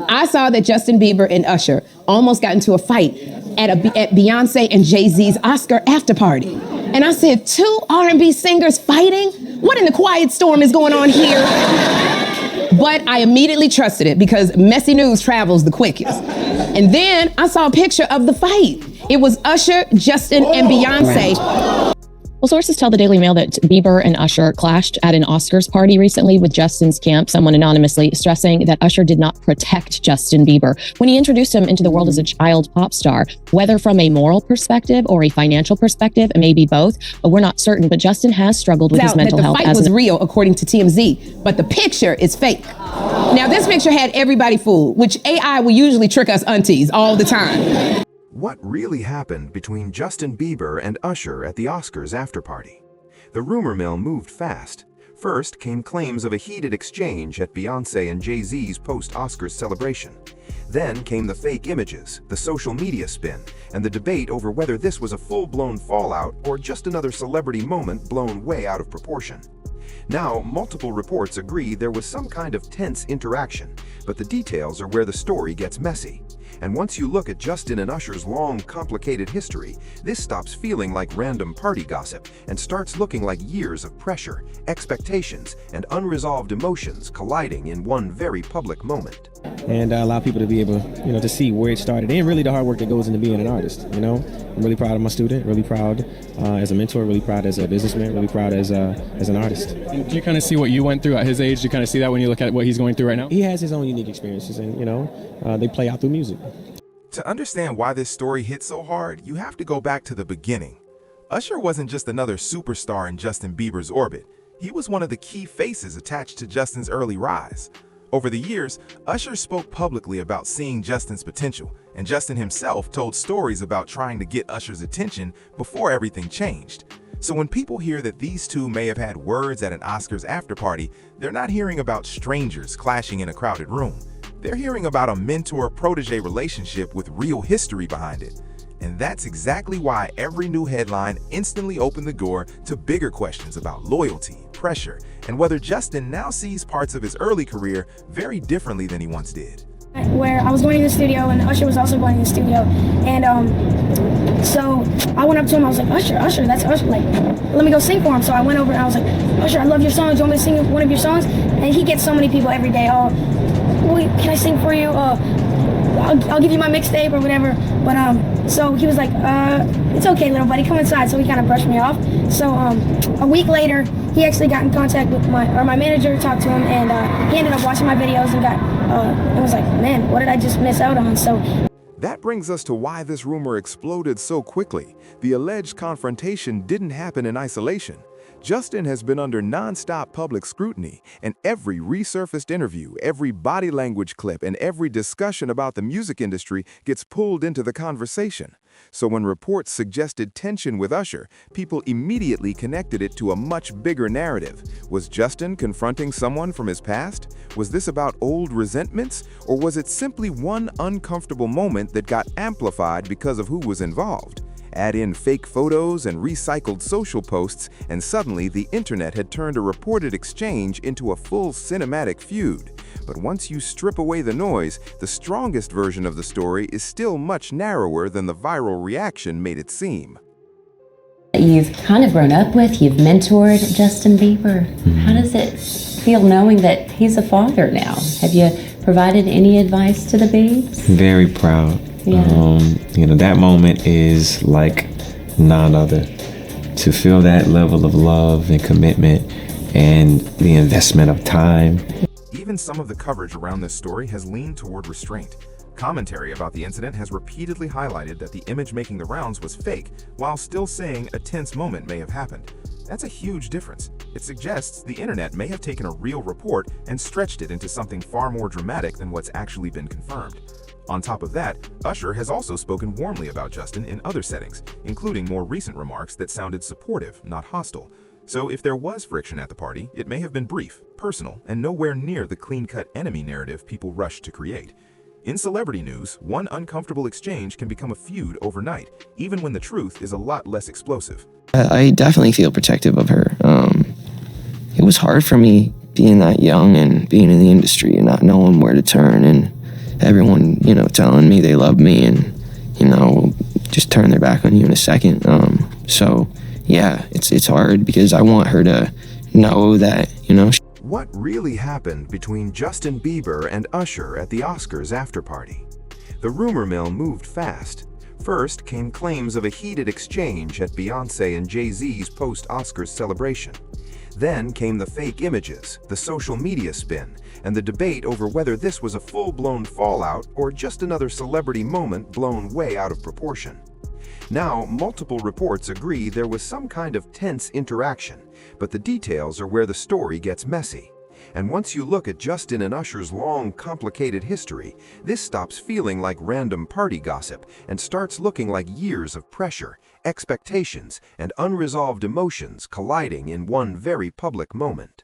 I saw that Justin Bieber and Usher almost got into a fight at Beyoncé and Jay-Z's Oscar after party. And I said, 2 R&B singers fighting? What in the quiet storm is going on here? But I immediately trusted it because messy news travels the quickest. And then I saw a picture of the fight. It was Usher, Justin, and Beyonce. Well, sources tell the Daily Mail that Bieber and Usher clashed at an Oscars party recently, with Justin's camp, someone anonymously, stressing that Usher did not protect Justin Bieber when he introduced him into the world as a child pop star. Whether from a moral perspective or a financial perspective, maybe both, but we're not certain. But Justin has struggled with his mental health. The fight was real, according to TMZ, but the picture is fake. Now, this picture had everybody fooled, which AI will usually trick us aunties all the time. What really happened between Justin Bieber and Usher at the Oscars after-party? The rumor mill moved fast. First came claims of a heated exchange at Beyoncé and Jay-Z's post-Oscars celebration. Then came the fake images, the social media spin, and the debate over whether this was a full-blown fallout or just another celebrity moment blown way out of proportion. Now, multiple reports agree there was some kind of tense interaction, but the details are where the story gets messy. And once you look at Justin and Usher's long, complicated history, this stops feeling like random party gossip and starts looking like years of pressure, expectations, and unresolved emotions colliding in one very public moment. And allow people to be able, to see where it started and really the hard work that goes into being an artist. I'm really proud of my student, really proud as a mentor, really proud as a businessman, really proud as an artist. And do you kind of see what you went through at his age? Do you kind of see that when you look at what he's going through right now? He has his own unique experiences, and they play out through music. To understand why this story hit so hard, you have to go back to the beginning. Usher wasn't just another superstar in Justin Bieber's orbit. He was one of the key faces attached to Justin's early rise. Over the years, Usher spoke publicly about seeing Justin's potential, and Justin himself told stories about trying to get Usher's attention before everything changed. So when people hear that these two may have had words at an Oscars after-party, they're not hearing about strangers clashing in a crowded room. They're hearing about a mentor-protege relationship with real history behind it. And that's exactly why every new headline instantly opened the door to bigger questions about loyalty, pressure, and whether Justin now sees parts of his early career very differently than he once did. Where I was going to the studio and Usher was also going to the studio, and so I went up to him. I was like, Usher, that's Usher. Like, let me go sing for him. So I went over and I was like, Usher, I love your songs. You want me to sing one of your songs? And he gets so many people every day. Wait, can I sing for you? I'll give you my mixtape or whatever. But so he was like, it's okay, little buddy, come inside. So he kind of brushed me off. So a week later, he actually got in contact with my manager, talked to him, and he ended up watching my videos and was like, man, what did I just miss out on? So that brings us to why this rumor exploded so quickly. The alleged confrontation didn't happen in isolation. Justin has been under non-stop public scrutiny, and every resurfaced interview, every body language clip, and every discussion about the music industry gets pulled into the conversation. So when reports suggested tension with Usher, people immediately connected it to a much bigger narrative. Was Justin confronting someone from his past? Was this about old resentments? Or was it simply one uncomfortable moment that got amplified because of who was involved? Add in fake photos and recycled social posts, and suddenly the internet had turned a reported exchange into a full cinematic feud. But once you strip away the noise, the strongest version of the story is still much narrower than the viral reaction made it seem. You've kind of grown up with, you've mentored Justin Bieber. How does it feel knowing that he's a father now? Have you provided any advice to the Biebs? Very proud. Yeah. That moment is like none other. To feel that level of love and commitment and the investment of time. Even some of the coverage around this story has leaned toward restraint. Commentary about the incident has repeatedly highlighted that the image making the rounds was fake, while still saying a tense moment may have happened. That's a huge difference. It suggests the internet may have taken a real report and stretched it into something far more dramatic than what's actually been confirmed. On top of that, Usher has also spoken warmly about Justin in other settings, including more recent remarks that sounded supportive, not hostile. So if there was friction at the party, it may have been brief, personal, and nowhere near the clean-cut enemy narrative people rush to create. In celebrity news, one uncomfortable exchange can become a feud overnight, even when the truth is a lot less explosive. I definitely feel protective of her. It was hard for me being that young and being in the industry and not knowing where to turn. And everyone, telling me they love me and, will just turn their back on you in a second. So yeah, it's hard because I want her to know that, What really happened between Justin Bieber and Usher at the Oscars after party? The rumor mill moved fast. First came claims of a heated exchange at Beyoncé and Jay-Z's post-Oscars celebration. Then came the fake images, the social media spin, and the debate over whether this was a full-blown fallout or just another celebrity moment blown way out of proportion. Now, multiple reports agree there was some kind of tense interaction, but the details are where the story gets messy. And once you look at Justin and Usher's long, complicated history, this stops feeling like random party gossip and starts looking like years of pressure, expectations, and unresolved emotions colliding in one very public moment.